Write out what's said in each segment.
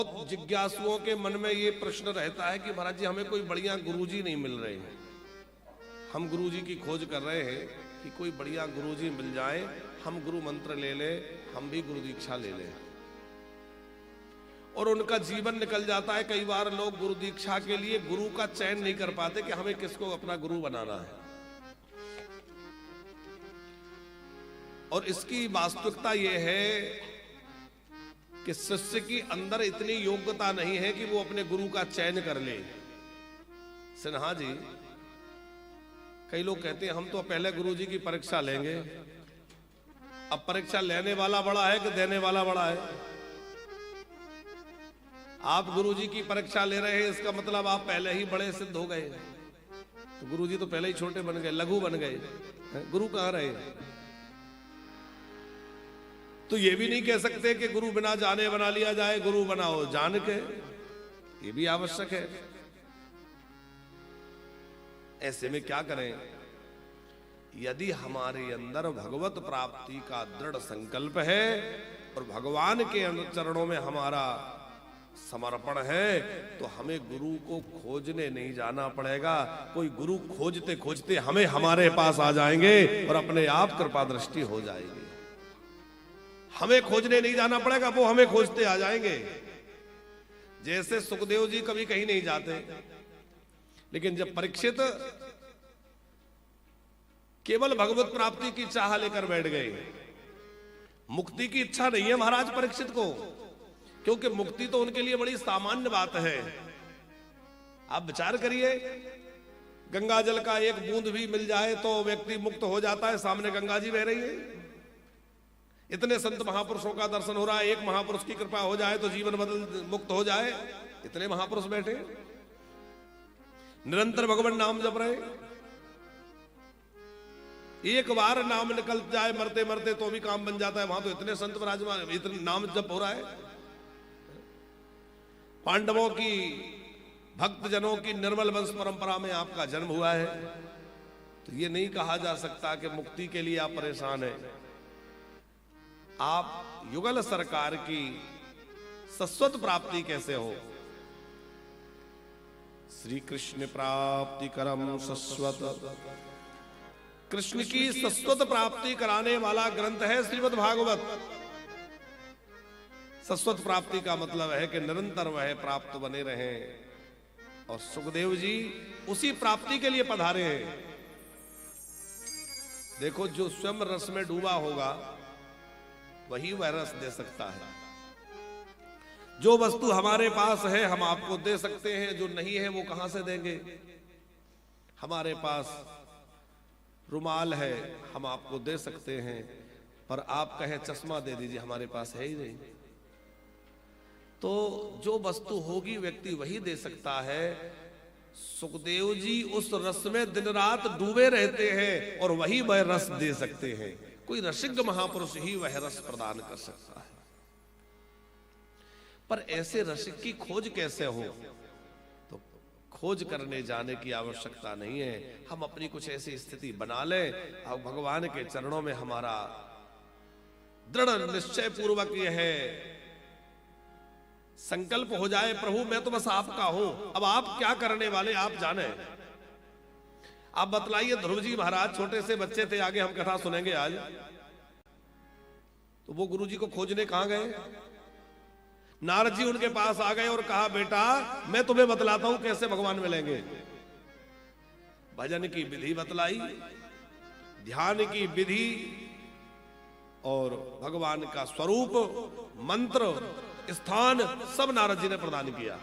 बहुत जिज्ञासुओं के मन में ये प्रश्न रहता है कि महाराज जी हमें कोई बढ़िया गुरुजी नहीं मिल रहे हैं। हम गुरुजी की खोज कर रहे हैं कि कोई बढ़िया गुरुजी मिल जाए, हम गुरु मंत्र ले ले, हम भी गुरु दीक्षा ले लें। और उनका जीवन निकल जाता है। कई बार लोग गुरु दीक्षा के लिए गुरु का चयन नहीं कर पाते कि हमें किसको अपना गुरु बनाना है। और इसकी वास्तविकता यह है कि शिष्य की अंदर इतनी योग्यता नहीं है कि वो अपने गुरु का चयन कर ले। सिन्हा जी, कई लोग कहते हैं हम तो पहले गुरु जी की परीक्षा लेंगे। अब परीक्षा लेने वाला बड़ा है कि देने वाला बड़ा है? आप गुरु जी की परीक्षा ले रहे हैं, इसका मतलब आप पहले ही बड़े सिद्ध हो गए। तो गुरु जी तो पहले ही छोटे बन गए, लघु बन गए, गुरु कहां रहे? तो ये भी नहीं कह सकते कि गुरु बिना जाने बना लिया जाए, गुरु बनाओ जान के, ये भी आवश्यक है। ऐसे में क्या करें? यदि हमारे अंदर भगवत प्राप्ति का दृढ़ संकल्प है और भगवान के चरणों में हमारा समर्पण है, तो हमें गुरु को खोजने नहीं जाना पड़ेगा। कोई गुरु खोजते खोजते हमें हमारे पास आ जाएंगे और अपने आप कृपा दृष्टि हो जाएगी। हमें खोजने नहीं जाना पड़ेगा, वो हमें खोजते आ जाएंगे। जैसे सुखदेव जी कभी कहीं नहीं जाते, लेकिन जब परीक्षित केवल भगवत प्राप्ति की चाह लेकर बैठ गए, मुक्ति की इच्छा नहीं है महाराज परीक्षित को, क्योंकि मुक्ति तो उनके लिए बड़ी सामान्य बात है। आप विचार करिए, गंगा जल का एक बूंद भी मिल जाए तो व्यक्ति मुक्त हो जाता है। सामने गंगा जी बह रही है, इतने संत महापुरुषों का दर्शन हो रहा है, एक महापुरुष की कृपा हो जाए तो जीवन बदल मुक्त हो जाए। इतने महापुरुष बैठे, निरंतर भगवान नाम जप रहे। एक बार नाम निकल जाए मरते मरते तो भी काम बन जाता है। वहां तो इतने संत विराजमान, इतने नाम जप हो रहा है। पांडवों की, भक्त जनों की निर्मल वंश परंपरा में आपका जन्म हुआ है। तो ये नहीं कहा जा सकता कि मुक्ति के लिए आप परेशान हैं। आप युगल सरकार की शाश्वत प्राप्ति कैसे हो? श्री कृष्ण प्राप्ति करम शाश्वत, कृष्ण की शाश्वत प्राप्ति कराने वाला ग्रंथ है श्रीमद् भागवत। शाश्वत प्राप्ति का मतलब है कि निरंतर वह प्राप्त बने रहें। और सुखदेव जी उसी प्राप्ति के लिए पधारे हैं। देखो, जो स्वयं रस में डूबा होगा वही वह रस दे सकता है। जो वस्तु हमारे पास है हम आपको दे सकते हैं, जो नहीं है वो कहां से देंगे? हमारे पास रुमाल है, हम आपको दे सकते हैं, पर आप कहें चश्मा दे दीजिए, हमारे पास है ही नहीं। तो जो वस्तु होगी व्यक्ति वही दे सकता है। सुखदेव जी उस रस में दिन रात डूबे रहते हैं और वही वह रस दे सकते हैं। कोई रसिक महापुरुष ही वह रस प्रदान कर सकता है। पर ऐसे रसिक की खोज कैसे हो? तो खोज करने जाने की आवश्यकता नहीं है। हम अपनी कुछ ऐसी स्थिति बना लें, अब भगवान के चरणों में हमारा दृढ़ निश्चय पूर्वक यह है संकल्प हो जाए, प्रभु मैं तो बस आपका हूं, अब आप क्या करने वाले आप जाने। आप बतलाइए, ध्रुव जी महाराज छोटे से बच्चे थे, आगे हम कथा सुनेंगे आज, तो वो गुरु जी को खोजने कहां गए? नारद जी उनके पास आ गए और कहा, बेटा मैं तुम्हें बतलाता हूं कैसे भगवान मिलेंगे। भजन की विधि बतलाई, ध्यान की विधि और भगवान का स्वरूप, मंत्र, स्थान सब नारद जी ने प्रदान किया।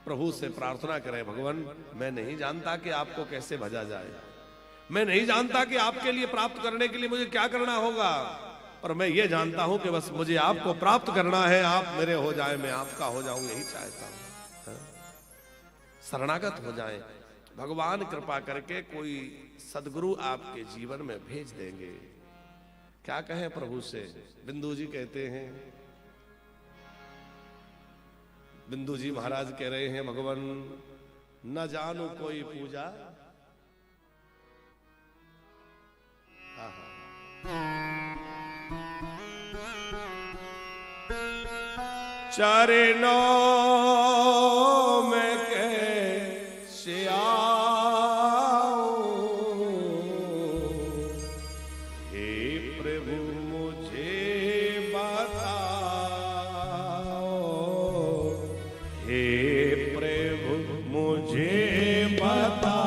प्रभु से प्रार्थना करें, भगवान मैं नहीं जानता कि आपको कैसे भजा जाए, मैं नहीं जानता कि आपके लिए प्राप्त करने के लिए मुझे क्या करना होगा, पर मैं ये जानता हूं कि बस मुझे आपको प्राप्त करना है। आप मेरे हो जाए, मैं आपका हो जाऊं, यही चाहता हूं। शरणागत हो जाएं, भगवान कृपा करके कोई सदगुरु आपके जीवन में भेज देंगे। क्या कहें प्रभु से? बिंदु जी कहते हैं, बिंदु जी महाराज कह रहे हैं, भगवान न जानू कोई पूजा, चरणों में कैसे आऊं, हे प्रभु मुझे बताओ, हे प्रभु मुझे बता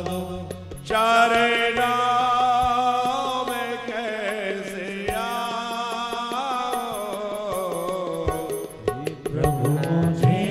दो, चरणों में कैसे आऊं, प्रभु मुझे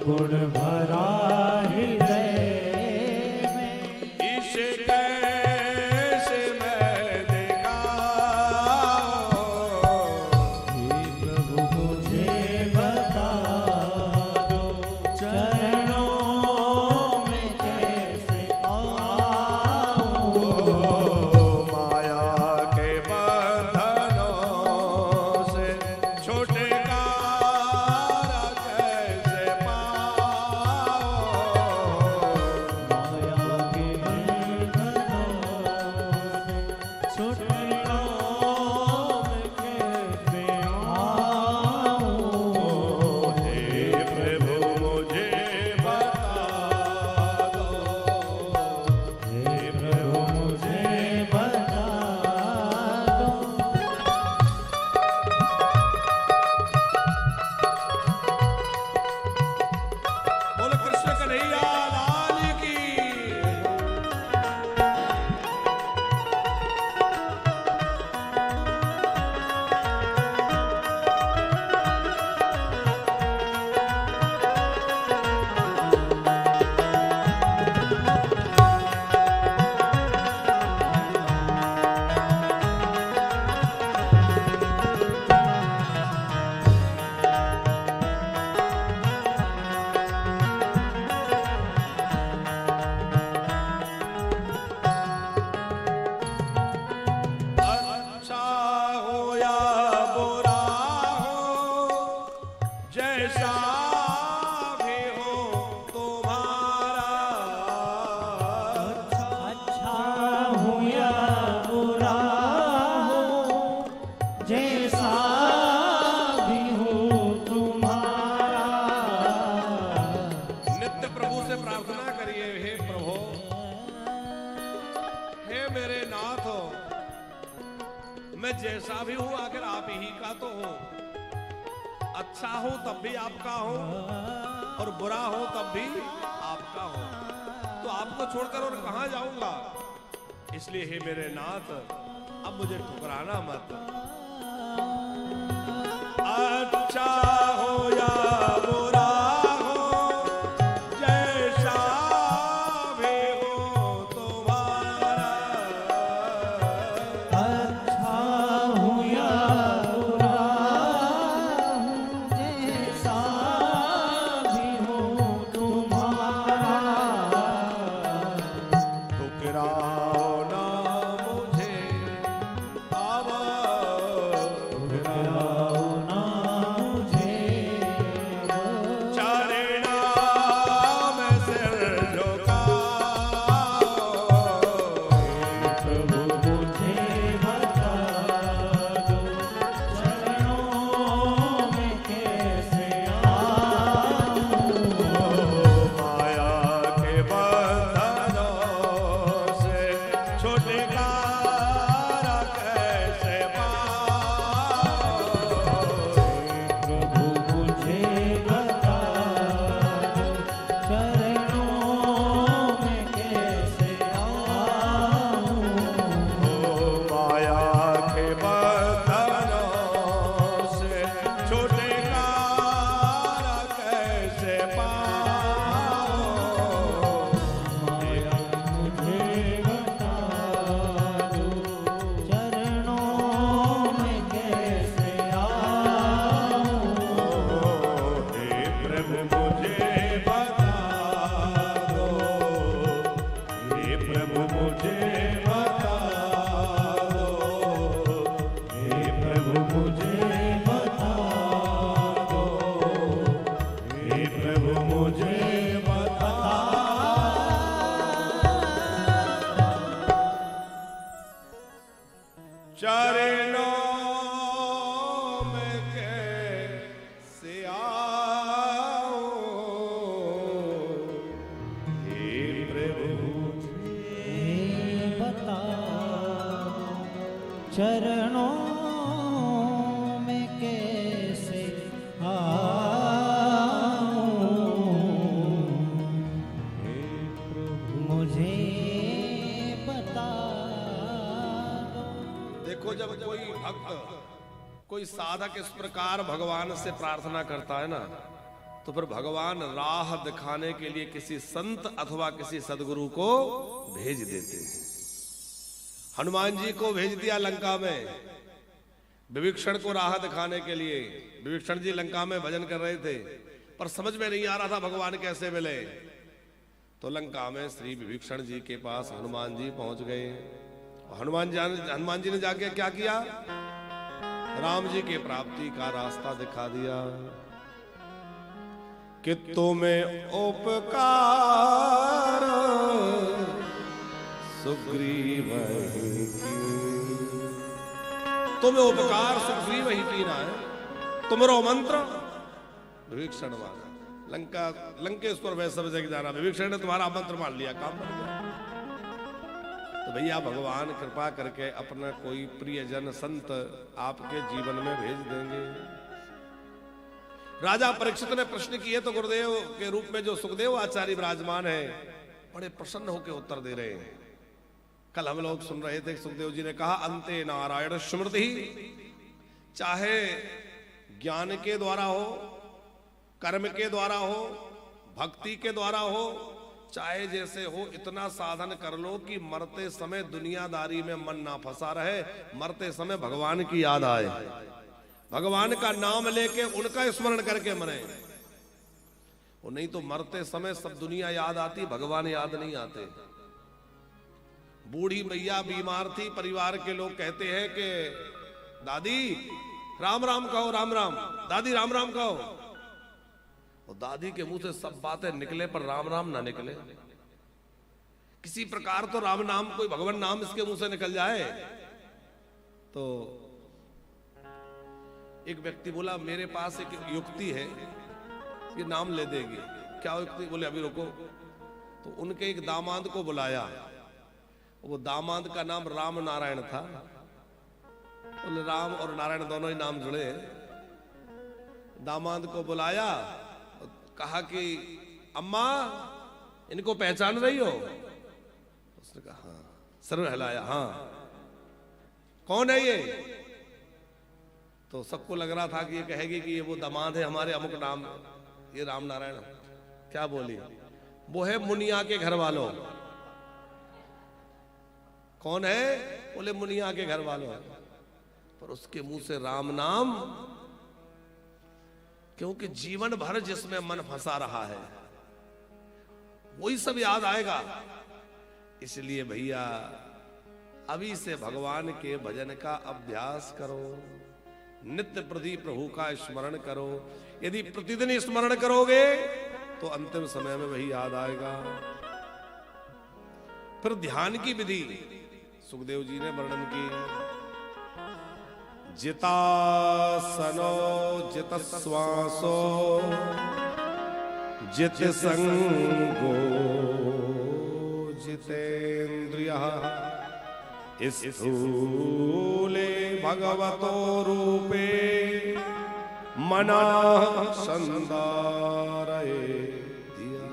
गुण भरा हृदय में, इसे कैसे मैं दिखाऊं। हे प्रभु मुझे बता दो, चरणों में कैसे आऊं। माया के बंधनों से छुटकारा कैसे पाऊं। माया के बंधनों से छुटकारा में कैसे आऊं। हे प्रभु मुझे बता दो, हे प्रभु मुझे बता दो। बोलो कृष्ण कन्हैया लाल की। अच्छा हो या बुरा हो, जैसा भी हो तुम्हारा। अच्छा हो या बुरा हो, जैसा भी हो तुम्हारा। नित्य प्रभु से प्रार्थना करिए, हे प्रभु, हे मेरे नाथ हो, मैं जैसा भी हूं आखिर आप ही का तो हूं। अच्छा हो तब भी आपका हो और बुरा हो तब भी आपका हो, तो आपको छोड़कर और कहां जाऊंगा। इसलिए हे मेरे नाथ, अब मुझे ठुकराना मत। अच्छा हो या बुरा हो, जैसा भी हो तुम्हारा। अच्छा हो या बुरा हो, जैसा भी हो तुम्हारा। ठुकराओ ना मुझे अब, ठुकराओ ना मुझे, चरणों में सिर झुकाओ। प्रभु मुझे बता दो, चरणों में कैसे आऊं। माया के बंधनों से छुटकारा कैसे पाऊं। प्रभु मुझे बता दो, चरणों में कैसे आऊं। माया के बंधनों से छुटकारा कैसे पाऊं। माया मुझे बता दो, चरणों में कैसे आऊं। हे प्रभु मुझे बता दो, हे प्रभु मुझे बता दो, हे प्रभु मुझे बता दो, हे प्रभु मुझे बता। चरणों में कैसे आऊं। हे प्रभु बता चरणों में कैसे आऊं। मुझे बता दो। देखो, जब कोई भक्त, कोई साधक इस प्रकार भगवान से प्रार्थना करता है ना, तो फिर भगवान राह दिखाने के लिए किसी संत अथवा किसी सदगुरु को भेज देते हैं। हनुमान जी को भेज दिया लंका में विभीषण को राह दिखाने के लिए। विभीषण जी लंका में भजन कर रहे थे, पर समझ में नहीं आ रहा था भगवान कैसे मिले। तो लंका में श्री विभीषण जी के पास हनुमान जी पहुंच गए। हनुमान जी ने जाके क्या किया? राम जी के प्राप्ति का रास्ता दिखा दिया कि तुम्हें उपकार सुग्रीव ही की। तुम्हें उपकार सुग्रीव ही कीना है, तुम्हारो मंत्र विभीषण माना। लंकेश्वर वह सब जगह जाना, विभीषण ने तुम्हारा मंत्र मान लिया, काम बन गया। तो भैया भगवान कृपा करके अपना कोई प्रियजन संत आपके जीवन में भेज देंगे। राजा परीक्षित ने प्रश्न किए तो गुरुदेव के रूप में जो सुखदेव आचार्य विराजमान है बड़े प्रसन्न होकर उत्तर दे रहे हैं। कल हम लोग सुन रहे थे, सुखदेव जी ने कहा अंते नारायण स्मृति, चाहे ज्ञान के द्वारा हो, कर्म के द्वारा हो, भक्ति के द्वारा हो, चाहे जैसे हो, इतना साधन कर लो कि मरते समय दुनियादारी में मन ना फंसा रहे, मरते समय भगवान की याद आए, भगवान का नाम लेके उनका स्मरण करके मरे। वो नहीं तो मरते समय सब दुनिया याद आती, भगवान याद नहीं आते। बूढ़ी मैया बीमार थी, परिवार के लोग कहते हैं कि दादी राम राम कहो, राम राम, दादी राम राम कहो। और दादी के मुंह से सब बातें निकले पर राम राम ना निकले। किसी प्रकार तो राम नाम, कोई भगवान नाम इसके मुंह से निकल जाए। तो एक व्यक्ति बोला मेरे पास एक युक्ति है, ये नाम ले देगी। क्या युक्ति? बोले अभी रुको। तो उनके एक दामाद को बुलाया, वो दामाद का नाम राम नारायण था। बोले राम और नारायण दोनों ही नाम जुड़े। दामाद को बुलाया, कहा कि अम्मा इनको पहचान रही हो? उसने कहा हाँ। सर हिलाया, हाँ। कौन है ये? तो सबको लग रहा था कि ये कहेगी कि ये वो दामाद है हमारे अमुक नाम, ये राम नारायण। क्या बोली? वो है मुनिया के घर वालों। कौन है? बोले मुनिया के घर वालों। पर उसके मुंह से राम नाम, क्योंकि जीवन भर जिसमें मन फंसा रहा है वही सब याद आएगा। इसलिए भैया अभी से भगवान के भजन का अभ्यास करो, नित्य प्रति प्रभु का स्मरण करो। यदि प्रतिदिन स्मरण करोगे तो अंतिम समय में वही याद आएगा। फिर ध्यान की विधि सुखदेव जी ने वर्णन की। जितासनो जित श्वासो जित संगो जितेन्द्रियः स्थूले भगवतो रूपे मनः संधारये दिया।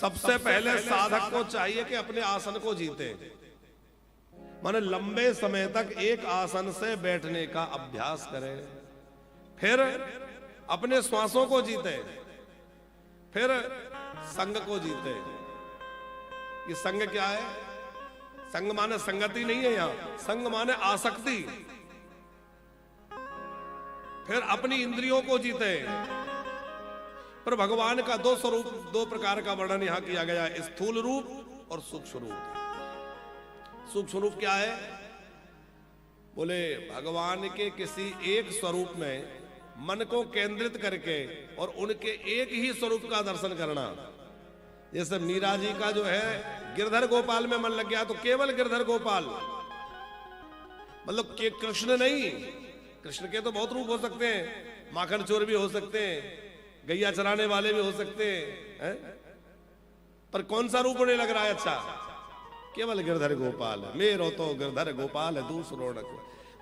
सबसे पहले साधक को चाहिए कि अपने आसन को जीते, माने लंबे समय तक एक आसन से बैठने का अभ्यास करें। फिर अपने श्वासों को जीते, फिर संग को जीते। ये संग क्या है? संग माने संगति नहीं है, यहां संग माने आसक्ति। फिर अपनी इंद्रियों को जीते। पर भगवान का दो स्वरूप, दो प्रकार का वर्णन यहां किया गया है, स्थूल रूप और सूक्ष्म रूप। सूक्ष्म रूप क्या है? बोले भगवान के किसी एक स्वरूप में मन को केंद्रित करके और उनके एक ही स्वरूप का दर्शन करना। जैसे मीरा जी का जो है गिरधर गोपाल में मन लग गया तो केवल गिरधर गोपाल, मतलब के कृष्ण नहीं। कृष्ण के तो बहुत रूप हो सकते हैं, माखन चोर भी हो सकते हैं, गैया चराने वाले भी हो सकते हैं, पर कौन सा रूप उन्हें लग रहा है अच्छा? केवल गिरधर गोपाल, मेरो तो गिरधर गोपाल है दूसरो न।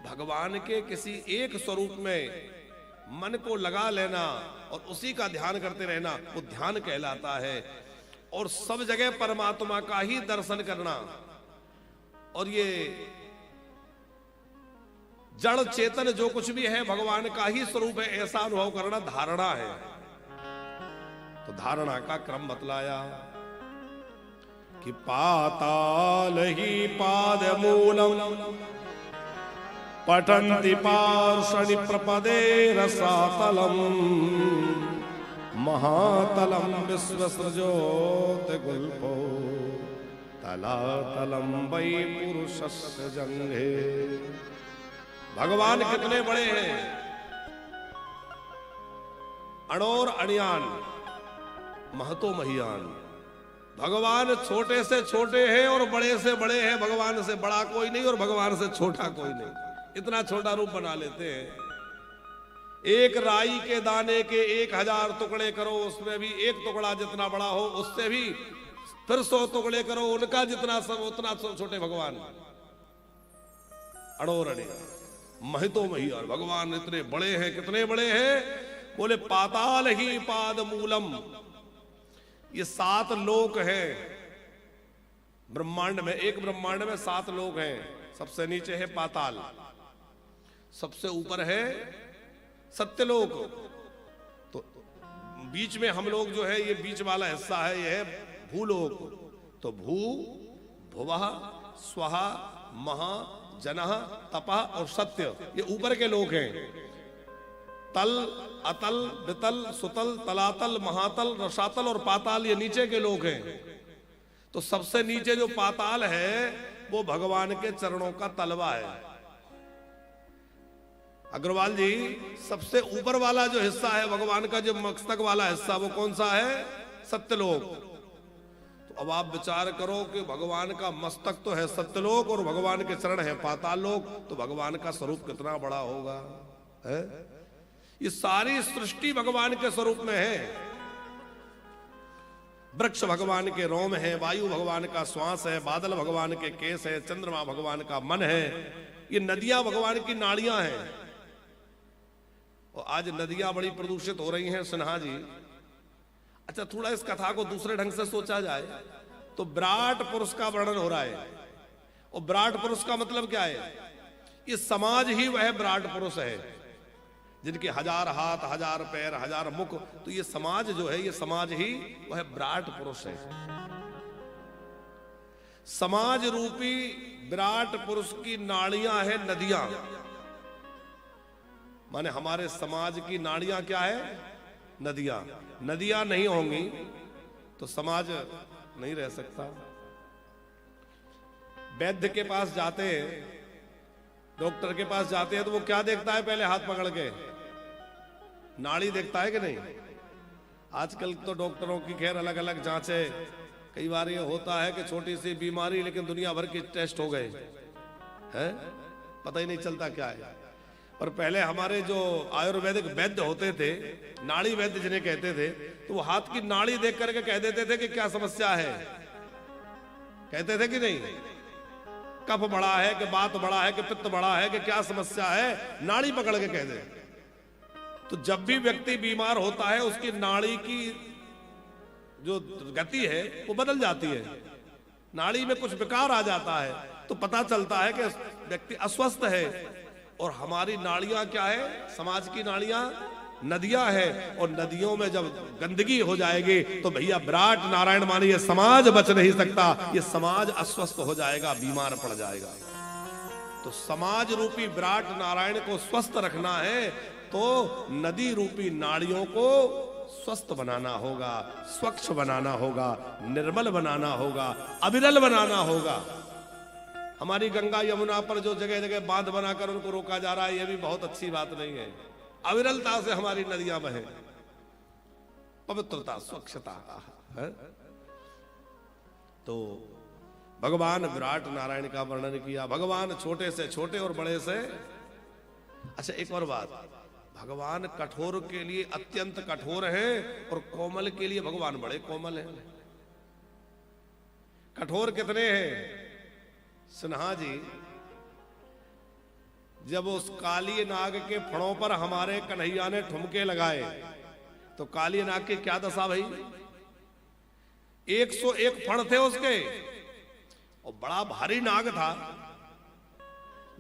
भगवान के किसी एक स्वरूप में मन को लगा लेना और उसी का ध्यान करते रहना, वो ध्यान कहलाता है। और सब जगह परमात्मा का ही दर्शन करना। और ये जड़ चेतन जो कुछ भी है भगवान का ही स्वरूप है, ऐसा अनुभव करना धारणा है। तो धारणा का क्रम बतलाया कि पाताल ही पाद मूलम पठन्ति पार्षणि प्रपदे रसातलम महातलम विश्वसृजोत गुल्पो तलातलम वै पुरुषस्य जंघे। भगवान कितने बड़े हैं, अणोर अणियान महतो महियान। भगवान छोटे से छोटे हैं और बड़े से बड़े हैं। भगवान से बड़ा कोई नहीं और भगवान से छोटा कोई नहीं। इतना छोटा रूप बना लेते हैं। एक राई के दाने के 1000 टुकड़े करो, उसमें भी एक टुकड़ा जितना बड़ा हो, उससे भी फिर 100 टुकड़े करो, उनका जितना सब उतना छोटे भगवान। अणोर अणियान महितो महियान। भगवान इतने बड़े हैं। कितने बड़े हैं? बोले पाताल ही पाद मूलम। ये 7 लोक हैं ब्रह्मांड में। एक ब्रह्मांड में 7 लोक हैं। सबसे नीचे है पाताल, सबसे ऊपर है सत्यलोक। तो बीच में हम लोग जो है, ये बीच वाला हिस्सा है, ये है भूलोक। तो भू भुवः स्वः महा जनः तपः और सत्य, ये ऊपर के लोक हैं। तल अतल वितल सुतल तलातल महातल रसातल और पाताल, ये नीचे के लोक हैं। तो सबसे नीचे जो पाताल है वो भगवान के चरणों का तलवा है। अग्रवाल जी, सबसे ऊपर वाला जो हिस्सा है भगवान का, जो मस्तक वाला हिस्सा, वो कौन सा है? सत्यलोक। तो अब आप विचार करो कि भगवान का मस्तक तो है सत्यलोक और भगवान के चरण है पाताल लोक, तो भगवान का स्वरूप कितना बड़ा होगा है? ये सारी सृष्टि भगवान के स्वरूप में है। वृक्ष भगवान के रोम है, वायु भगवान का श्वास है, बादल भगवान के केस है, चंद्रमा भगवान का मन है, ये नदियां भगवान की नाड़ियां हैं। और आज नदियां बड़ी प्रदूषित हो रही हैं सिन्हा जी। अच्छा, थोड़ा इस कथा को दूसरे ढंग से सोचा जाए तो विराट पुरुष का वर्णन हो रहा है। और विराट पुरुष का मतलब क्या है? ये समाज ही वह विराट पुरुष है जिनके 1000 हाथ, 1000 पैर, 1000 मुख। तो ये समाज जो है, ये समाज ही वह विराट पुरुष है। समाज रूपी विराट पुरुष की नाड़ियां है नदियां। माने हमारे समाज की नाड़ियां क्या है? नदियां। नदियां नहीं होंगी तो समाज नहीं रह सकता। वैद्य के पास जाते हैं, डॉक्टर के पास जाते हैं, तो वो क्या देखता है? पहले हाथ पकड़ के नाड़ी देखता है कि नहीं? आजकल तो डॉक्टरों की खैर अलग अलग जांचें। कई बार ये होता है कि छोटी सी बीमारी लेकिन दुनिया भर के टेस्ट हो गए हैं, पता ही नहीं चलता क्या है। और पहले हमारे जो आयुर्वेदिक वैद्य होते थे, नाड़ी वैद्य जिन्हें कहते थे, तो वो हाथ की नाड़ी देख करके कह देते थे कि क्या समस्या है। कहते थे कि नहीं? कफ बड़ा है कि बात बड़ा है कि पित्त बड़ा है कि क्या समस्या है, नाड़ी पकड़ के कह दे। तो जब भी व्यक्ति बीमार होता है उसकी नाड़ी की जो गति है वो बदल जाती है, नाड़ी में कुछ विकार आ जाता है, तो पता चलता है कि व्यक्ति अस्वस्थ है। और हमारी नाड़ियां क्या है? समाज की नाड़ियां नदियां है। और नदियों में जब गंदगी हो जाएगी तो भैया विराट नारायण मानिए समाज बच नहीं सकता। ये समाज अस्वस्थ हो जाएगा, बीमार पड़ जाएगा। तो समाज रूपी विराट नारायण को स्वस्थ रखना है तो नदी रूपी नाड़ियों को स्वस्थ बनाना होगा, स्वच्छ बनाना होगा, निर्मल बनाना होगा, अविरल बनाना होगा। हमारी गंगा यमुना पर जो जगह जगह बांध बनाकर उनको रोका जा रहा है, यह भी बहुत अच्छी बात नहीं है। अविरलता से हमारी नदियां बहे, पवित्रता, स्वच्छता है। तो भगवान विराट नारायण का वर्णन किया। भगवान छोटे से छोटे और बड़े से। अच्छा, एक और बात, भगवान कठोर के लिए अत्यंत कठोर हैं और कोमल के लिए भगवान बड़े कोमल हैं। कठोर कितने हैं? सिन्हा जी, जब उस काली नाग के फणों पर हमारे कन्हैया ने ठुमके लगाए तो काली नाग की क्या दशा भई? 101 फण थे उसके और बड़ा भारी नाग था,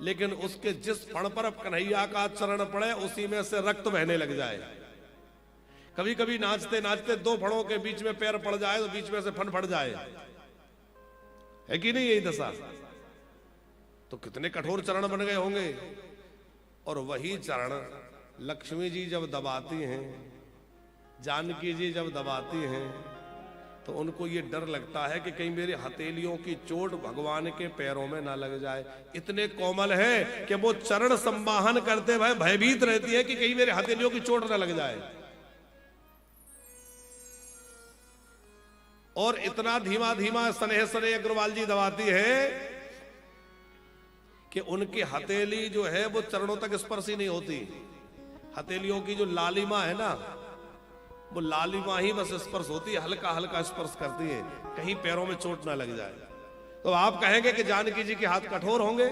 लेकिन उसके जिस फण पर कन्हैया का चरण पड़े उसी में से रक्त बहने लग जाए। कभी कभी नाचते नाचते दो फड़ों के बीच में पैर पड़ जाए तो बीच में से फन फट जाए, है कि नहीं यही दशा? तो कितने कठोर चरण बन गए होंगे। और वही चरण लक्ष्मी जी जब दबाती हैं, जानकी जी जब दबाती हैं, तो उनको ये डर लगता है कि कहीं मेरे हथेलियों की चोट भगवान के पैरों में ना लग जाए। इतने कोमल है कि वो चरण संवाहन करते हुए भयभीत रहती है कि कहीं मेरे हथेलियों की चोट ना लग जाए। और इतना धीमा धीमा स्नेह स्नेह अग्रवाल जी दबाती है कि उनकी हथेली जो है वो चरणों तक स्पर्श ही नहीं होती। हथेलियों की जो लालिमा है ना, वो लालिमा ही बस स्पर्श होती है, हल्का हल्का स्पर्श करती है, कहीं पैरों में चोट ना लग जाए। तो आप कहेंगे कि जानकी जी के हाथ कठोर होंगे,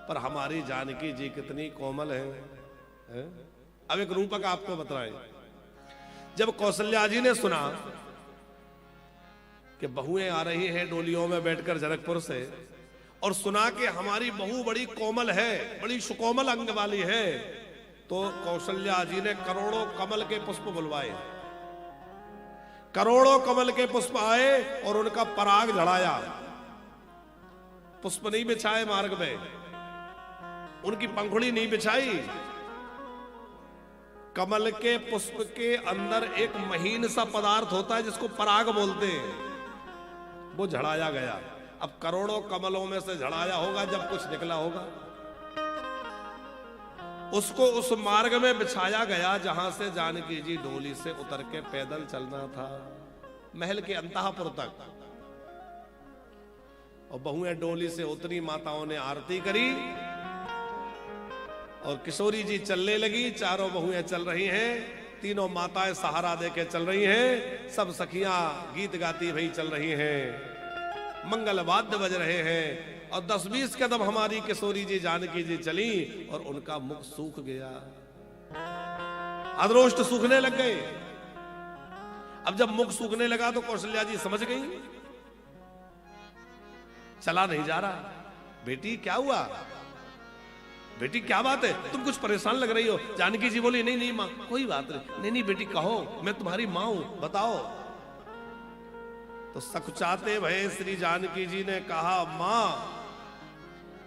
पर हमारी जानकी जी कितनी कोमल है? अब एक रूपक आपको बताएं। जब कौशल्या जी ने सुना कि बहुएं आ रही हैं डोलियों में बैठकर जनकपुर से, और सुना कि हमारी बहू बड़ी कोमल है, बड़ी सुकोमल अंग वाली है, तो कौशल्या जी ने करोड़ों कमल के पुष्प बुलवाए। करोड़ों कमल के पुष्प आए और उनका पराग झड़ाया। पुष्प नहीं बिछाए मार्ग में, उनकी पंखुड़ी नहीं बिछाई। कमल के पुष्प के अंदर एक महीन सा पदार्थ होता है जिसको पराग बोलते हैं, वो झड़ाया गया। अब करोड़ों कमलों में से झड़ाया होगा, जब कुछ निकला होगा, उसको उस मार्ग में बिछाया गया जहां से जानकी जी डोली से उतर के पैदल चलना था महल के अंतःपुर तक। और बहुएं डोली से उतरी, माताओं ने आरती करी और किशोरी जी चलने लगी। चारों बहुएं चल रही हैं, तीनों माताएं सहारा देके चल रही हैं, सब सखियां गीत गाती भई चल रही हैं, मंगल वाद्य बज रहे हैं। और 10-20 कदम हमारी किशोरी जी जानकी जी चली और उनका मुख सूख गया, अदरोष्ट सूखने लग गए। अब जब मुख सूखने लगा तो कौशल्या जी समझ गई, चला नहीं जा रहा। बेटी क्या हुआ? बेटी क्या बात है, तुम कुछ परेशान लग रही हो। जानकी जी बोली, नहीं नहीं माँ कोई बात नहीं, नहीं नहीं बेटी कहो, मैं तुम्हारी माँ हूं, बताओ। तो सकुचाते भये श्री जानकी जी ने कहा, माँ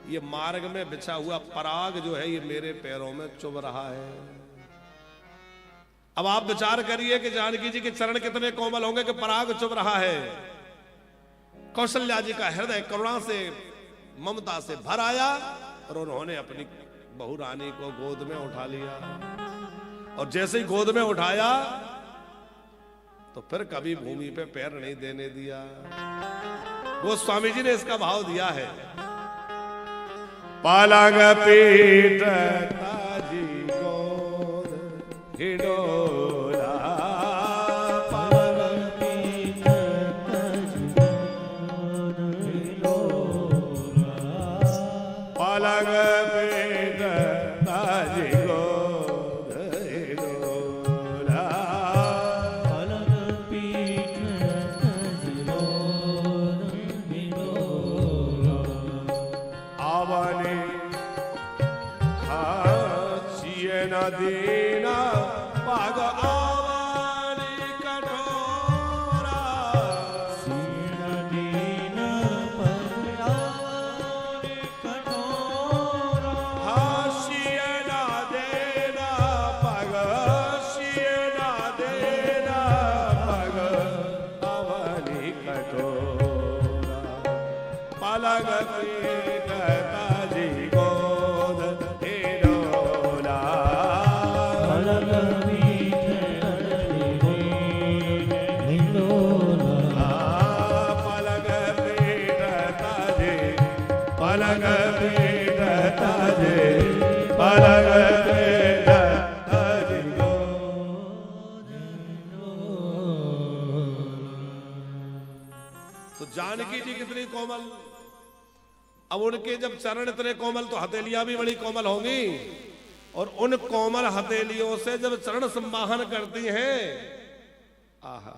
ये मार्ग में बिछा हुआ पराग जो है ये मेरे पैरों में चुभ रहा है। अब आप विचार करिए कि जानकी जी के चरण कितने कोमल होंगे कि पराग चुभ रहा है। कौशल्या जी का हृदय करुणा से, ममता से भर आया और उन्होंने अपनी बहू रानी को गोद में उठा लिया। और जैसे ही गोद में उठाया तो फिर कभी भूमि पे पैर नहीं देने दिया। वो स्वामी जी ने इसका भाव दिया है, पलंग पीठ ताजी गोद हिडोला, पलंग पीठ ताजी गोद हिडोला, पलंग पीठ ताजी गोद हिडोला, पलंग पीठ ताजी गोद हिडोला, आवने नदीना पाग आवानी कठोरा, नदीना पग आवानी कठोरा, हाशियना देना पग, शियना देना पग आवानी कठोरा, पलग पीठ ताजी गोद हिडोला, पलंग पीठ ताजी गोद हिडोला, पलग पीठ ताजी, पलग पीठ ताजी, पलग पीठ ताजी गोद हिडोला। तो जानकी जी कितनी कोमल। अब उनके जब चरण इतने कोमल तो हथेलियां भी बड़ी कोमल होंगी। और उन कोमल हथेलियों से जब चरण संवाहन करती हैं, आहा,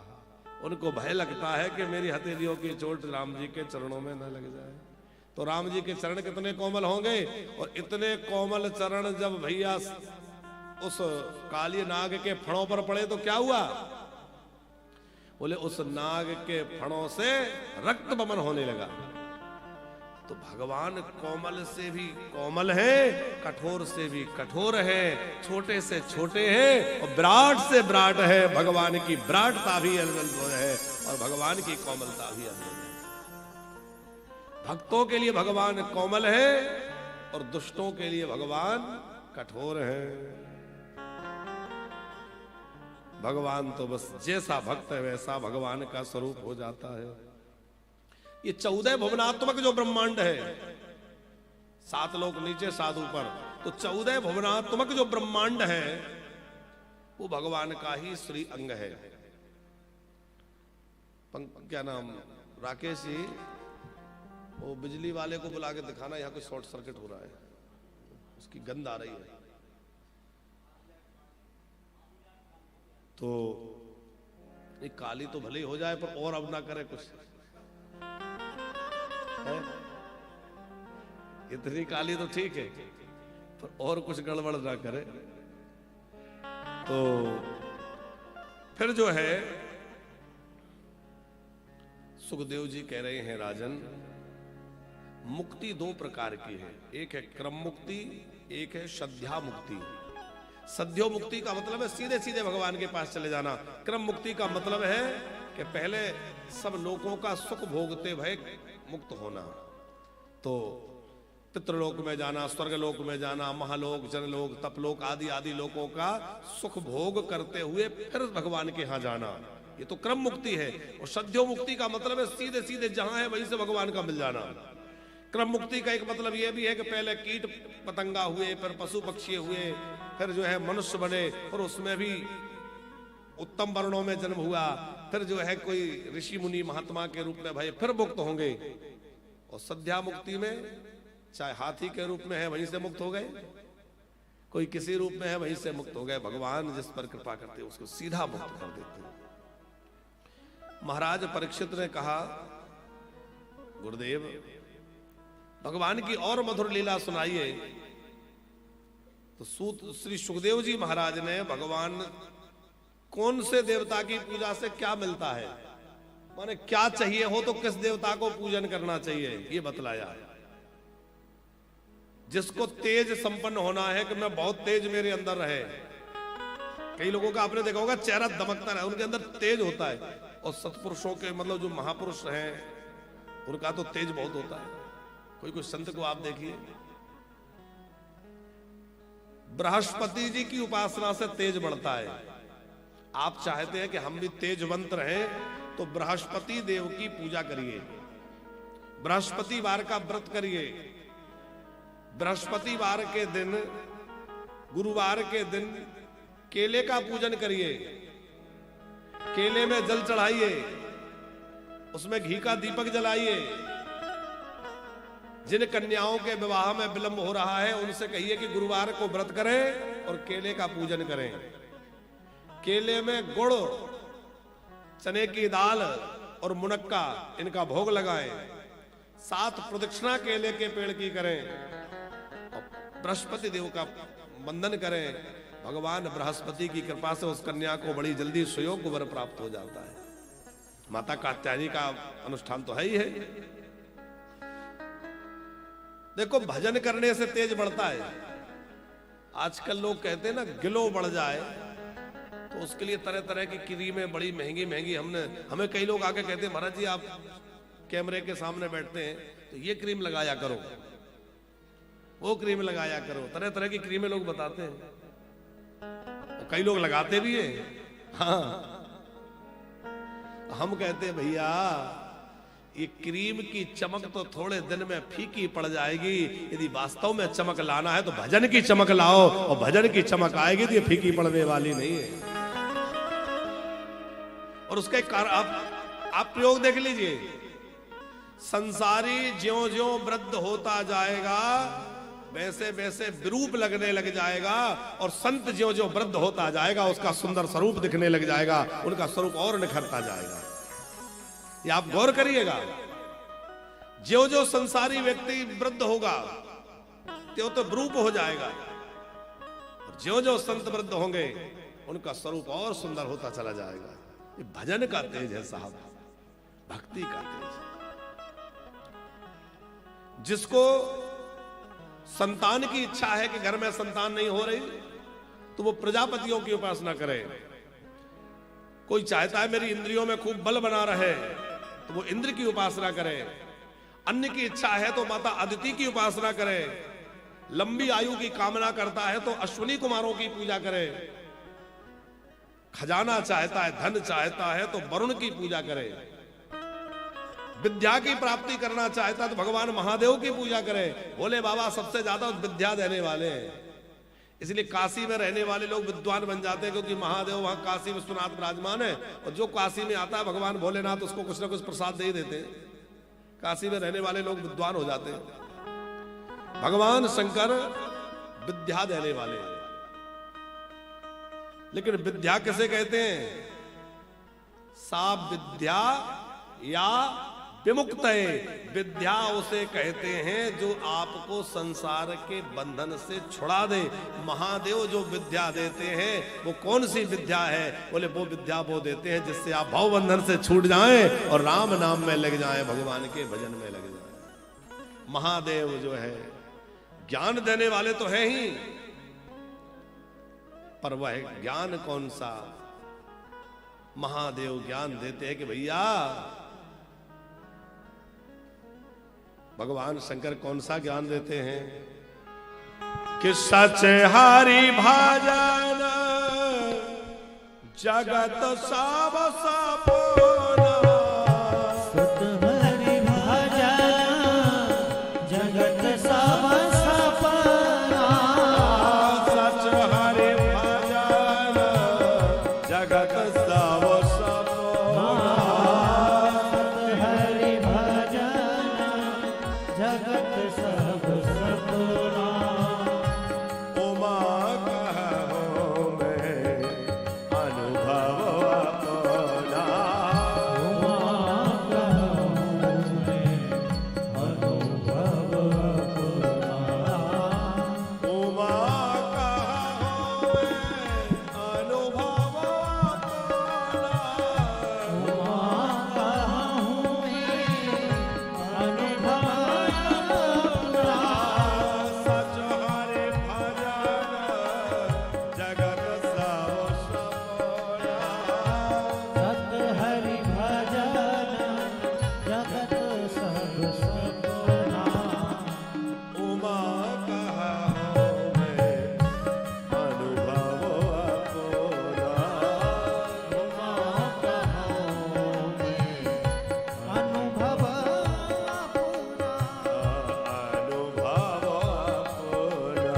उनको भय लगता है कि मेरी हथेलियों की चोट राम जी के चरणों में न लग जाए। तो राम जी के चरण कितने कोमल होंगे। और इतने कोमल चरण जब भैया उस काली नाग के फणों पर पड़े तो क्या हुआ? बोले उस नाग के फणों से रक्त बमन होने लगा। तो भगवान कोमल से भी कोमल है, कठोर से भी कठोर है, छोटे से छोटे हैं और विराट से विराट है। भगवान की विराटता भी अद्भुत है और भगवान की कोमलता भी अद्भुत है। भक्तों के लिए भगवान कोमल है और दुष्टों के लिए भगवान कठोर है। भगवान तो बस जैसा भक्त है वैसा भगवान का स्वरूप हो जाता है। ये 14 भुवनात्मक जो ब्रह्मांड है, 7 लोक नीचे 7 ऊपर, तो 14 भुवनात्मक जो ब्रह्मांड है वो भगवान का ही श्री अंग है। क्या नाम राकेश जी, वो बिजली वाले को बुला के दिखाना यहाँ कोई शॉर्ट सर्किट हो रहा है, उसकी गंध आ रही है। तो ये काली तो भले ही हो जाए पर और अब ना करे कुछ है? इतनी काली तो ठीक है पर और कुछ गड़बड़ ना करे। तो फिर जो है सुखदेव जी कह रहे हैं राजन, मुक्ति 2 प्रकार की है, एक है क्रम मुक्ति, एक है श्रद्धा मुक्ति। सद्यो मुक्ति का मतलब है सीधे सीधे भगवान के पास चले जाना। क्रम मुक्ति का मतलब है कि पहले सब लोगों का सुख भोगते भय मुक्त होना। तो पितृलोक में जाना, स्वर्गलोक में जाना, महालोक, जनलोक, तपलोक आदि आदि लोकों का सुख भोग करते हुए फिर भगवान के यहां जाना, ये तो क्रम मुक्ति है। और सद्यो मुक्ति का मतलब है सीधे सीधे जहां है वहीं से भगवान का मिल जाना। क्रम मुक्ति का एक मतलब यह भी है कि पहले कीट पतंगा हुए, फिर पशु पक्षी हुए, फिर जो है मनुष्य बने और उसमें भी उत्तम वर्णों में जन्म हुआ, फिर जो है कोई ऋषि मुनि महात्मा के रूप में भाई फिर मुक्त होंगे। और सद्या मुक्ति में चाहे हाथी के रूप में है वहीं से मुक्त हो गए, कोई किसी रूप में है वहीं से मुक्त हो गए। भगवान जिस पर कृपा करते हैं उसको सीधा मुक्त कर देते हैं। महाराज परीक्षित ने कहा, गुरुदेव भगवान की और मधुर लीला सुनाइए। तो सूत श्री सुखदेव जी महाराज ने भगवान कौन से देवता की पूजा से क्या मिलता है, माने क्या चाहिए हो तो किस देवता को पूजन करना चाहिए, ये बतलाया। जिसको तेज संपन्न होना है कि मैं बहुत तेज मेरे अंदर रहे। कई लोगों का आपने देखा होगा चेहरा दमकता है, उनके अंदर तेज होता है। और सत्पुरुषों के मतलब जो महापुरुष हैं उनका तो तेज बहुत होता है। कोई कोई संत को आप देखिए, बृहस्पति जी की उपासना से तेज बढ़ता है। आप चाहते हैं कि हम भी तेजवंत रहें तो बृहस्पति देव की पूजा करिए, बृहस्पतिवार का व्रत करिए। बृहस्पतिवार के दिन, गुरुवार के दिन केले का पूजन करिए, केले में जल चढ़ाइए, उसमें घी का दीपक जलाइए। जिन कन्याओं के विवाह में विलंब हो रहा है उनसे कहिए कि गुरुवार को व्रत करें और केले का पूजन करें। केले में गुड़, चने की दाल और मुनक्का इनका भोग लगाएं। 7 प्रदक्षिणा केले के पेड़ की करें और बृहस्पति देव का वंदन करें। भगवान बृहस्पति की कृपा से उस कन्या को बड़ी जल्दी सुयोग्य वर प्राप्त हो जाता है। माता कात्यायनी का अनुष्ठान तो है ही है। देखो भजन करने से तेज बढ़ता है। आजकल लोग कहते हैं ना गिलो बढ़ जाए, तो उसके लिए तरह तरह की क्रीमें बड़ी महंगी महंगी हमें कई लोग आके कहते हैं महाराज जी आप कैमरे के सामने बैठते हैं तो ये क्रीम लगाया करो, वो क्रीम लगाया करो, तरह तरह की क्रीमें लोग बताते हैं। तो कई लोग लगाते भी हैं। हाँ, हम कहते हैं भैया ये क्रीम की चमक तो थोड़े दिन में फीकी पड़ जाएगी। यदि वास्तव में चमक लाना है तो भजन की चमक लाओ, और भजन की चमक आएगी तो ये फीकी पड़ने वाली नहीं है। और उसके आप प्रयोग देख लीजिए, संसारी ज्यों ज्यों वृद्ध होता जाएगा वैसे वैसे विरूप लगने लग जाएगा, और संत ज्यों ज्यों वृद्ध होता जाएगा उसका सुंदर स्वरूप दिखने लग जाएगा, उनका स्वरूप और निखरता जाएगा। ये आप गौर करिएगा, ज्यों ज्यों संसारी व्यक्ति वृद्ध होगा त्यों तो विरूप हो जाएगा। ज्यों ज्यों संत वृद्ध होंगे उनका स्वरूप और सुंदर होता चला जाएगा। ये भजन का तेज है साहब, भक्ति का तेज। जिसको संतान की इच्छा है कि घर में संतान नहीं हो रही तो वो प्रजापतियों की उपासना करे। कोई चाहता है मेरी इंद्रियों में खूब बल बना रहे तो वो इंद्र की उपासना करे। अन्य की इच्छा है तो माता अदिति की उपासना करे। लंबी आयु की कामना करता है तो अश्विनी कुमारों की पूजा करे। खजाना चाहता है, धन चाहता है तो वरुण की पूजा करे। विद्या की प्राप्ति करना चाहता है तो भगवान महादेव की पूजा करे। भोले बाबा सबसे ज्यादा विद्या देने वाले हैं, इसलिए काशी में रहने वाले लोग विद्वान बन जाते हैं, क्योंकि महादेव वहां काशी विश्वनाथ विराजमान है और जो काशी में आता है भगवान भोलेनाथ उसको कुछ ना कुछ प्रसाद दे ही देते हैं। काशी में रहने वाले लोग विद्वान हो जाते हैं। भगवान शंकर विद्या देने वाले हैं, लेकिन विद्या किसे कहते हैं? सा विद्या या विमुक्त विद्या उसे कहते हैं जो आपको संसार के बंधन से छुड़ा दे। महादेव जो विद्या देते हैं वो कौन सी विद्या है? बोले वो विद्या वो देते हैं जिससे आप भव बंधन से छूट जाएं और राम नाम में लग जाएं, भगवान के भजन में लग जाएं। महादेव जो है ज्ञान देने वाले तो है ही, पर वह ज्ञान कौन सा? महादेव ज्ञान देते हैं कि भैया भगवान शंकर कौन सा ज्ञान देते हैं कि सच हरि भजन जगत सब सपना। सत हरि भजन जगत सब सपना। सच हरि भजन जगत सब सपना। सत हरि भजन जगत सब सपना। उमा कहो मैं अनुभव अपना। उमा कहूँ मैं अनुभव अपना। उमा कहो मैं अनुभव अपना। उमा कहूँ मैं अनुभव अपना। सच हरि भजन जगत सब सपना। सत हरि भजन जगत सब सपना। उमा कहो मैं अनुभव अपना। उमा कहूँ मैं अनुभव अपना। अनुभव अपना।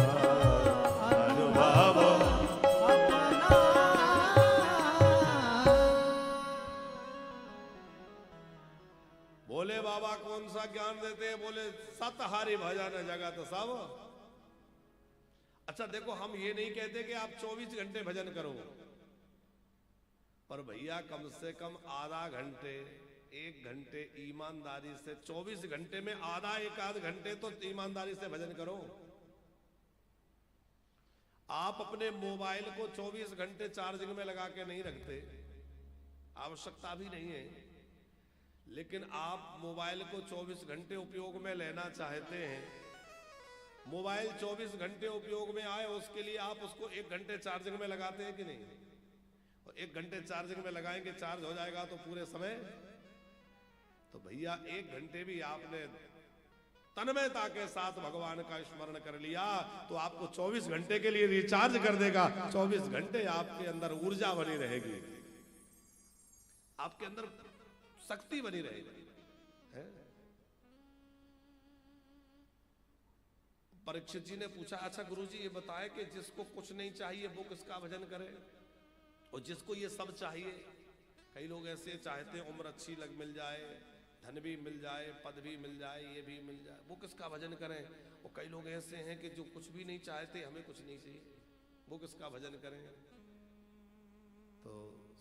अनुभव अपना। बोले बाबा कौन सा ज्ञान देते हैं? बोले सत हरि भजन जगत सब। अच्छा देखो, हम ये नहीं कहते कि आप 24 घंटे भजन करो, पर भैया कम से कम आधा घंटे 1 घंटे ईमानदारी से, 24 घंटे में आधा 1 घंटे तो ईमानदारी से भजन करो। आप अपने मोबाइल को 24 घंटे चार्जिंग में लगा के नहीं रखते, आवश्यकता भी नहीं है, लेकिन आप मोबाइल को 24 घंटे उपयोग में लेना चाहते हैं। मोबाइल 24 घंटे उपयोग में आए उसके लिए आप उसको 1 घंटे चार्जिंग में लगाते हैं कि नहीं? और 1 घंटे चार्जिंग में लगाएंगे, चार्ज हो जाएगा तो पूरे समय। तो भैया 1 घंटे भी आपने तन्मयता के साथ भगवान का स्मरण कर लिया तो आपको 24 घंटे के लिए रिचार्ज कर देगा। 24 घंटे आपके अंदर ऊर्जा बनी रहेगी, आपके अंदर शक्ति बनी रहेगी। है? परीक्षित जी ने पूछा, अच्छा गुरुजी ये बताए कि जिसको कुछ नहीं चाहिए वो किसका भजन करे, और जिसको ये सब चाहिए? कई लोग ऐसे चाहते हैं उम्र अच्छी मिल जाए, धन भी मिल जाए, पद भी मिल जाए, ये भी मिल जाए, वो किसका भजन करें? और कई लोग ऐसे हैं कि जो कुछ भी नहीं चाहते, हमें कुछ नहीं चाहिए, वो किसका भजन करें? तो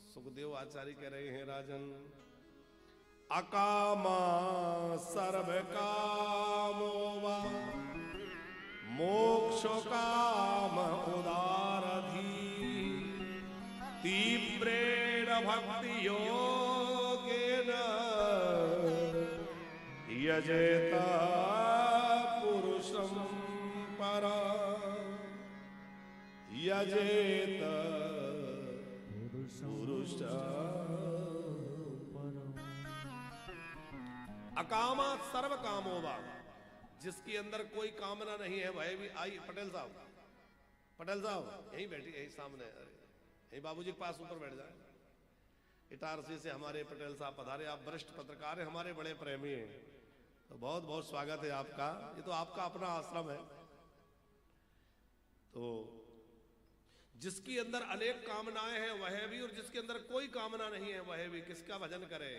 सुखदेव आचार्य कह रहे हैं, राजन अकामा सर्व कामो वा मोक्ष काम उदार भक्ति योगेन यजेता पुरुषं परा यजेत पुरुषा अकामात् सर्व कामो वा, जिसके अंदर कोई कामना नहीं है वह भी। आई पटेल साहब यहीं बैठी, यहीं सामने, यहीं बाबूजी के पास ऊपर बैठ जाए। इटारसी से हमारे पटेल साहब पधारे। आप वरिष्ठ पत्रकार हैं, हमारे बड़े प्रेमी हैं, तो बहुत बहुत स्वागत है आपका। ये तो आपका अपना आश्रम है। तो जिसके अंदर अनेक कामनाएं हैं वह भी, और जिसके अंदर कोई कामना नहीं है वह भी किसका भजन करे?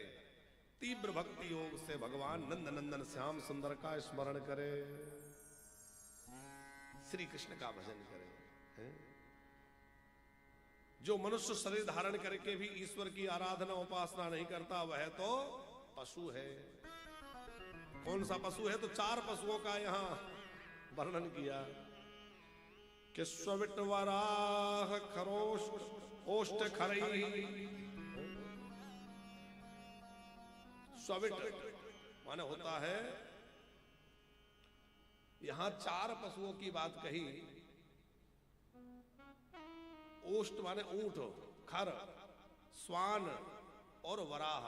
तीव्र भक्ति योग से भगवान नंद नंदन श्याम सुंदर का स्मरण करे, श्री कृष्ण का भजन करे। जो मनुष्य शरीर धारण करके भी ईश्वर की आराधना उपासना नहीं करता वह तो पशु है। कौन सा पशु है? तो 4 पशुओं का यहां वर्णन किया कि स्विट वराह खरोश ओष्ठ खरई। स्विट माने होता है, यहां 4 पशुओं की बात कही। ओष्ठ माने ऊंट, खर, स्वान और वराह।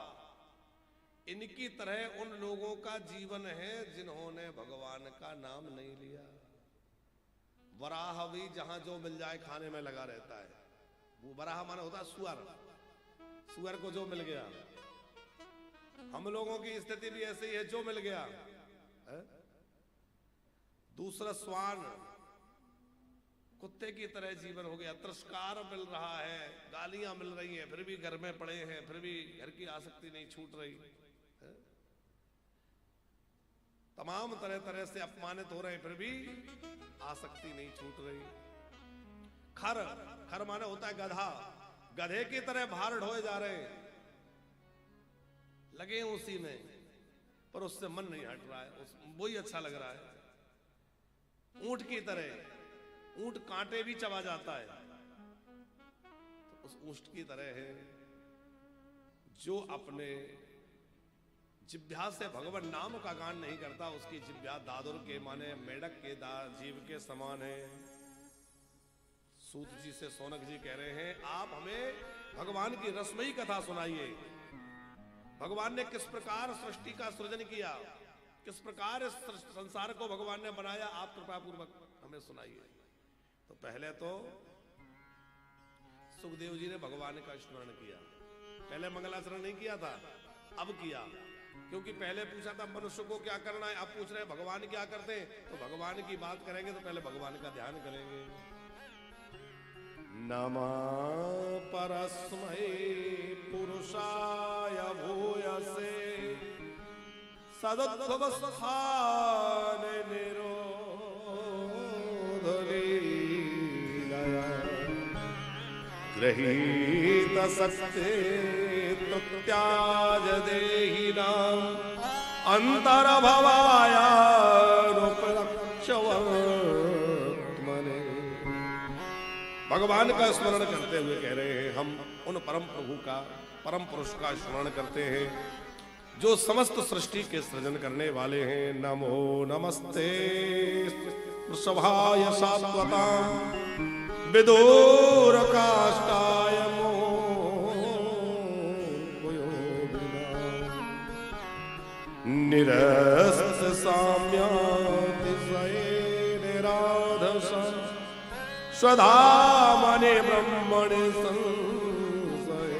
इनकी तरह उन लोगों का जीवन है जिन्होंने भगवान का नाम नहीं लिया। वराह भी जहां जो मिल जाए खाने में लगा रहता है। वो वराह माने होता है सुअर, सुअर को जो मिल गया। हम लोगों की स्थिति भी ऐसी ही है, जो मिल गया है? दूसरा स्वान, कुत्ते की तरह जीवन हो गया। तिरस्कार मिल रहा है, गालियां मिल रही हैं, फिर भी घर में पड़े हैं, फिर भी घर की आसक्ति नहीं छूट रही है। तमाम तरह तरह से अपमानित हो रहे हैं, फिर भी आसक्ति नहीं छूट रही। खर, खर माने होता है गधा, गधे की तरह भार ढोए जा रहे हैं, लगे उसी में, पर उससे मन नहीं हट रहा है, वही अच्छा लग रहा है। ऊंट की तरह, ऊंट कांटे भी चबा जाता है, तो उस ऊंट की तरह है जो अपने जिह्वा से भगवान नाम का गान नहीं करता। उसकी जिह्वा दादुर के माने मेढक के जीव के समान है। सूत जी से सोनक जी कह रहे हैं, आप हमें भगवान की रसमयी कथा सुनाइए। भगवान ने किस प्रकार सृष्टि का सृजन किया, किस प्रकार इस संसार को भगवान ने बनाया, आप कृपा पूर्वक हमें सुनाइए। तो पहले तो सुखदेव जी ने भगवान का स्मरण किया। पहले मंगलाचरण नहीं किया था, अब किया। क्योंकि पहले पूछा था मनुष्य को क्या करना है, अब पूछ रहे हैं भगवान क्या करते हैं। तो भगवान की बात करेंगे तो पहले भगवान का ध्यान करेंगे। नमः परस्मै पुरुषाय भूयसे सदुत्वस्थान निरोधलीलया गृहीत सत्ते त्याज देहिनाम् अंतर्भवायानुपलक्ष्यवर्त्मने। भगवान का स्मरण करते हुए कह रहे हैं, हम उन परम प्रभु का, परम पुरुष का स्मरण करते हैं जो समस्त सृष्टि के सृजन करने वाले हैं। नमो नमस्ते वृषभाय सात्वतां विदुर काष्ठाय निरस्त साम्यातिशये निराधसा स्वधामने ब्रह्मणे संशये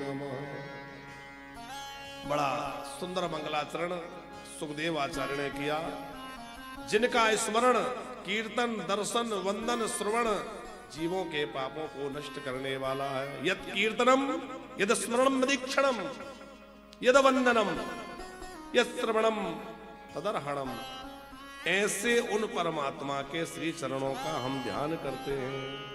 नमः। बड़ा सुंदर मंगलाचरण सुखदेव आचार्य ने किया, जिनका स्मरण, कीर्तन, दर्शन, वंदन, श्रवण जीवों के पापों को नष्ट करने वाला है। यद कीर्तनम यद स्मरणम मदीक्षणम यद वंदनम यद श्रवणम तदर्हणम। ऐसे उन परमात्मा के श्री चरणों का हम ध्यान करते हैं,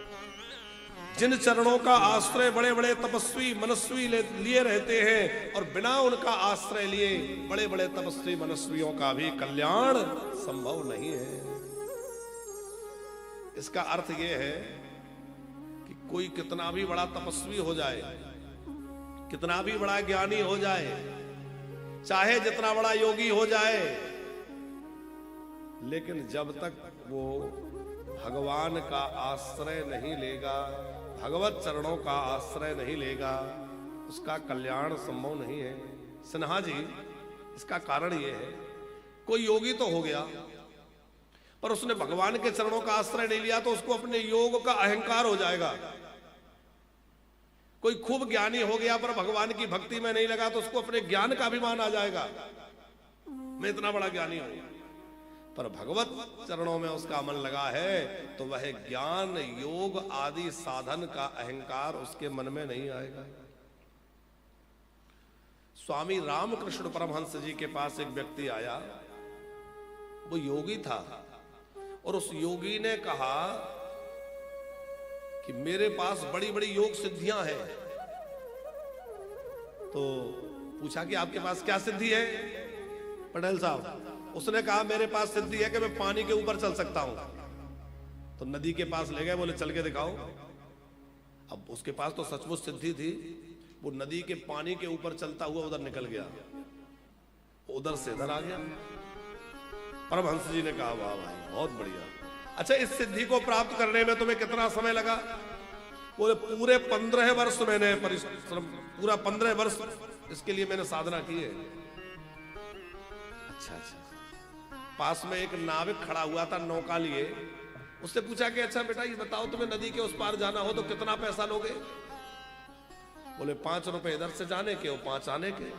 जिन चरणों का आश्रय बड़े बड़े तपस्वी मनस्वी लिए रहते हैं, और बिना उनका आश्रय लिए बड़े बड़े तपस्वी मनस्वियों का भी कल्याण संभव नहीं है। इसका अर्थ यह है कि कोई कितना भी बड़ा तपस्वी हो जाए, कितना भी बड़ा ज्ञानी हो जाए, चाहे जितना बड़ा योगी हो जाए, लेकिन जब तक वो भगवान का आश्रय नहीं लेगा, भगवत चरणों का आश्रय नहीं लेगा, उसका कल्याण संभव नहीं है। सिन्हा जी, इसका कारण ये है, कोई योगी तो हो गया पर उसने भगवान के चरणों का आश्रय नहीं लिया, तो उसको अपने योग का अहंकार हो जाएगा। कोई खूब ज्ञानी हो गया पर भगवान की भक्ति में नहीं लगा, तो उसको अपने ज्ञान का अभिमान आ जाएगा, मैं इतना बड़ा ज्ञानी हूं। पर भगवत चरणों में उसका मन लगा है तो वह ज्ञान, योग आदि साधन का अहंकार उसके मन में नहीं आएगा। स्वामी रामकृष्ण परमहंस जी के पास एक व्यक्ति आया, वो योगी था, और उस योगी ने कहा कि मेरे पास बड़ी बड़ी योग सिद्धियां हैं। तो पूछा कि आपके पास क्या सिद्धि है पटेल साहब? उसने कहा मेरे पास सिद्धि है कि मैं पानी के ऊपर चल सकता हूं। तो नदी के पास ले गए, बोले चल के दिखाओ। अब उसके पास तो सचमुच सिद्धि थी, वो नदी के पानी के ऊपर चलता हुआ उधर निकल गया, उधर से इधर आ गया। परमहंस जी ने कहा वाह भाई बहुत बढ़िया, अच्छा इस सिद्धि को प्राप्त करने में तुम्हें कितना समय लगा? बोले पूरे 15 वर्ष मैंने परिश्रम, पूरा 15 वर्ष इसके लिए मैंने साधना की है। अच्छा अच्छा। पास में एक नाविक खड़ा हुआ था नौका लिए, उससे पूछा कि अच्छा बेटा ये बताओ तुम्हें नदी के उस पार जाना हो तो कितना पैसा लोगे? बोले 5 रुपए इधर से जाने के और 5 आने के,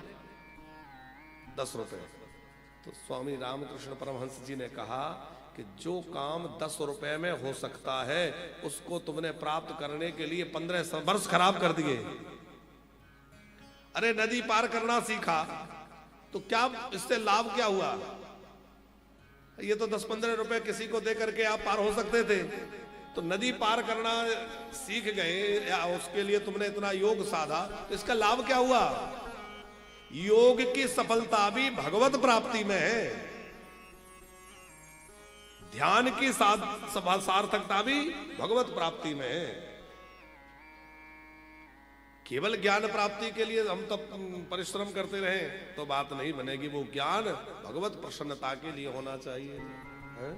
10 रुपए। तो स्वामी रामकृष्ण परमहंस जी ने कहा कि जो काम 10 रुपए में हो सकता है उसको तुमने प्राप्त करने के लिए 15 वर्ष खराब कर दिए। अरे नदी पार करना सीखा तो क्या इससे लाभ क्या हुआ? ये तो 10-15 रुपए किसी को दे करके आप पार हो सकते थे, तो नदी पार करना सीख गए या उसके लिए तुमने इतना योग साधा, तो इसका लाभ क्या हुआ? योग की सफलता भी भगवत प्राप्ति में है, ध्यान की सार्थकता भी भगवत प्राप्ति में है। केवल ज्ञान प्राप्ति के लिए हम तब परिश्रम करते रहे तो बात नहीं बनेगी, वो ज्ञान भगवत प्रसन्नता के लिए होना चाहिए है?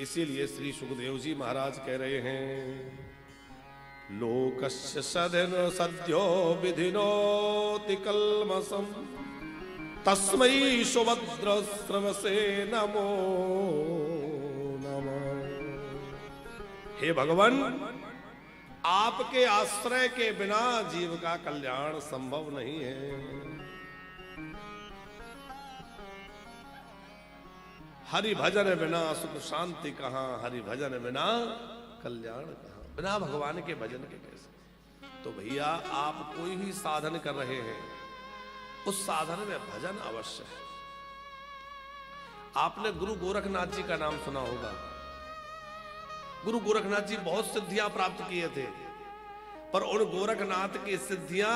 इसीलिए श्री सुखदेव जी महाराज कह रहे हैं लोकस्य सद्यो विधिनोति कल्मषम् तस्मै सुभद्र श्रवसे नमो नमः। हे भगवान, आपके आश्रय के बिना जीव का कल्याण संभव नहीं है। हरि भजन बिना सुख शांति कहां, हरि भजन बिना कल्याण कहां, बिना भगवान के भजन के कैसे? तो भैया आप कोई भी साधन कर रहे हैं, उस साधन में भजन अवश्य है। आपने गुरु गोरखनाथ जी का नाम सुना होगा। गुरु गोरखनाथ जी बहुत सिद्धियां प्राप्त किए थे, पर उन गोरखनाथ की सिद्धियां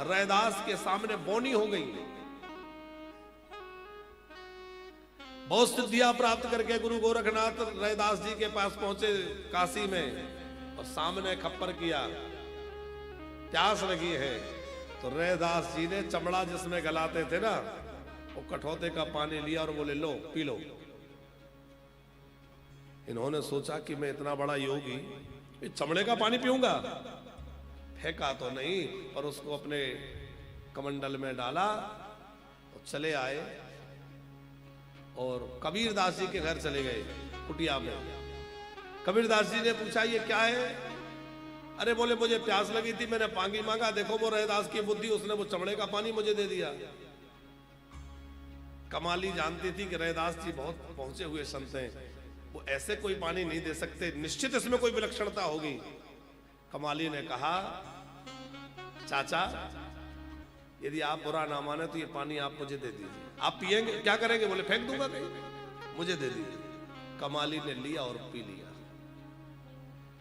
रैदास के सामने बौनी हो गई। बहुत सिद्धियां प्राप्त करके गुरु गोरखनाथ रैदास जी के पास पहुंचे काशी में, और सामने खप्पर किया, प्यास लगी है, तो रैदास जी ने चमड़ा जिसमें गलाते थे ना, वो कठौते का पानी लिया और बोले लो पी लो। इन्होंने सोचा कि मैं इतना बड़ा योगी चमड़े का पानी पीऊंगा, फेंका तो नहीं पर उसको अपने कमंडल में डाला और चले आए और कबीरदास जी के घर चले गए कुटिया में। कबीरदास जी ने पूछा ये क्या है? अरे बोले मुझे प्यास लगी थी, मैंने पानी मांगा, देखो वो रैदास की बुद्धि, उसने वो चमड़े का पानी मुझे दे दिया। कमाली जानती थी कि रैदास जी बहुत पहुंचे हुए संत हैं, वो ऐसे कोई पानी नहीं दे सकते, निश्चित इसमें कोई विलक्षणता होगी। कमाली ने कहा चाचा यदि आप बुरा ना माने तो ये पानी आप मुझे दे दीजिए। आप पिएंगे? क्या करेंगे? बोले फेंक दूंगा कहीं, मुझे दे दीजिए। कमाली ने लिया और पी लिया।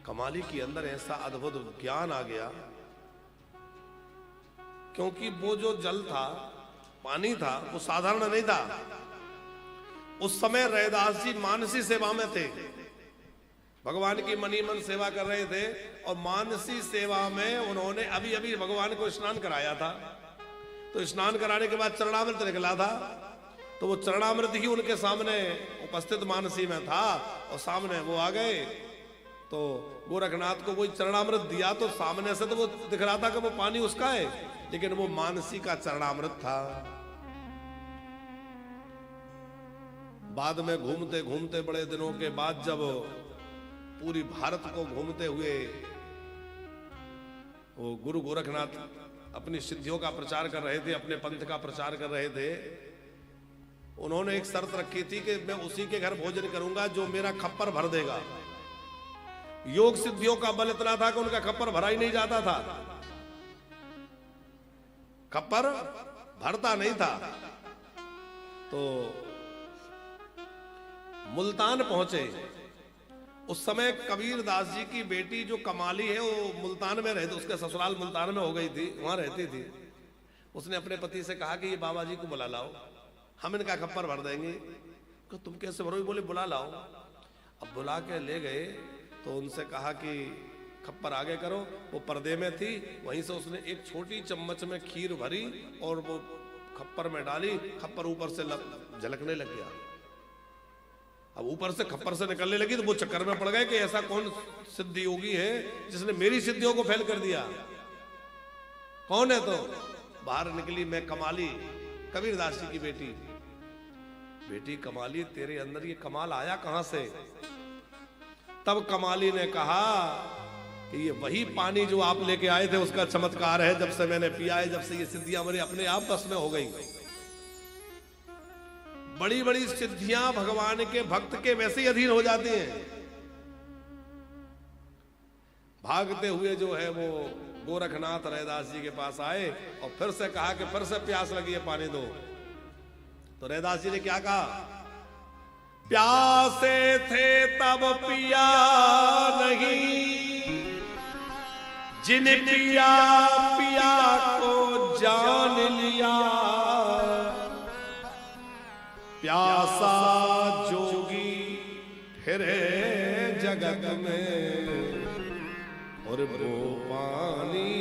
कमाली के अंदर ऐसा अद्भुत ज्ञान आ गया, क्योंकि वो जो जल था, पानी था, वो साधारण नहीं था। उस समय रैदास जी मानसी सेवा में थे, भगवान की मनी मन सेवा कर रहे थे और मानसी सेवा में उन्होंने अभी अभी भगवान को स्नान कराया था। तो स्नान कराने के बाद चरणामृत निकला था, तो वो चरणामृत ही उनके सामने उपस्थित मानसी में था और सामने वो आ गए। तो गोरखनाथ को कोई चरणामृत दिया तो सामने से तो वो दिख रहा था कि वो पानी उसका है, लेकिन वो मानसी का चरणामृत था। बाद में घूमते घूमते बड़े दिनों के बाद जब पूरी भारत को घूमते हुए वो गुरु गोरखनाथ अपनी सिद्धियों का प्रचार कर रहे थे, अपने पंथ का प्रचार कर रहे थे, उन्होंने एक शर्त रखी थी कि मैं उसी के घर भोजन करूंगा जो मेरा खप्पर भर देगा। योग सिद्धियों का बल इतना था कि उनका खप्पर भरा ही नहीं जाता था, खप्पर भरता नहीं था। तो मुल्तान पहुंचे। उस समय कबीर दास जी की बेटी जो कमाली है वो मुल्तान में रहती, उसके ससुराल मुल्तान में हो गई थी, वहां रहती थी। उसने अपने पति से कहा कि ये बाबा जी को बुला लाओ, हम इनका खप्पर भर देंगे। तो तुम कैसे भरोगे? बोले बुला लाओ। अब बुला के ले गए तो उनसे कहा कि खप्पर आगे करो। वो पर्दे में थी, वहीं से उसने एक छोटी चम्मच में खीर भरी और वो खप्पर में डाली। खप्पर ऊपर से झलकने लग गया। अब ऊपर से खप्पर से निकलने लगी तो वो चक्कर में पड़ गए कि ऐसा कौन सिद्धि योगी है जिसने मेरी सिद्धियों को फेल कर दिया, कौन है? तो बाहर निकली, मैं कमाली, कबीर दास जी की बेटी। बेटी कमाली, तेरे अंदर ये कमाल आया कहां से? तब कमाली ने कहा कि ये वही पानी जो आप लेके आए थे उसका चमत्कार है। जब से मैंने पिया है, जब से ये सिद्धियां मेरे अपने आप बस में हो गई। बड़ी बड़ी सिद्धियां भगवान के भक्त के वैसे ही अधीन हो जाती हैं। भागते हुए जो है वो गोरखनाथ रैदास जी के पास आए और फिर से कहा कि फिर से प्यास लगी है, पानी दो। तो रैदास जी ने क्या कहा? प्यासे थे तब पिया नहीं, जिन पिया पिया को जान लिया। प्यासा जोगी फिरे जगत में और वो पानी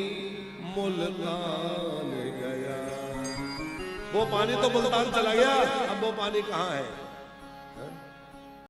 मुल्तान गया। वो पानी तो मुल्तान चला गया, अब वो पानी कहां है?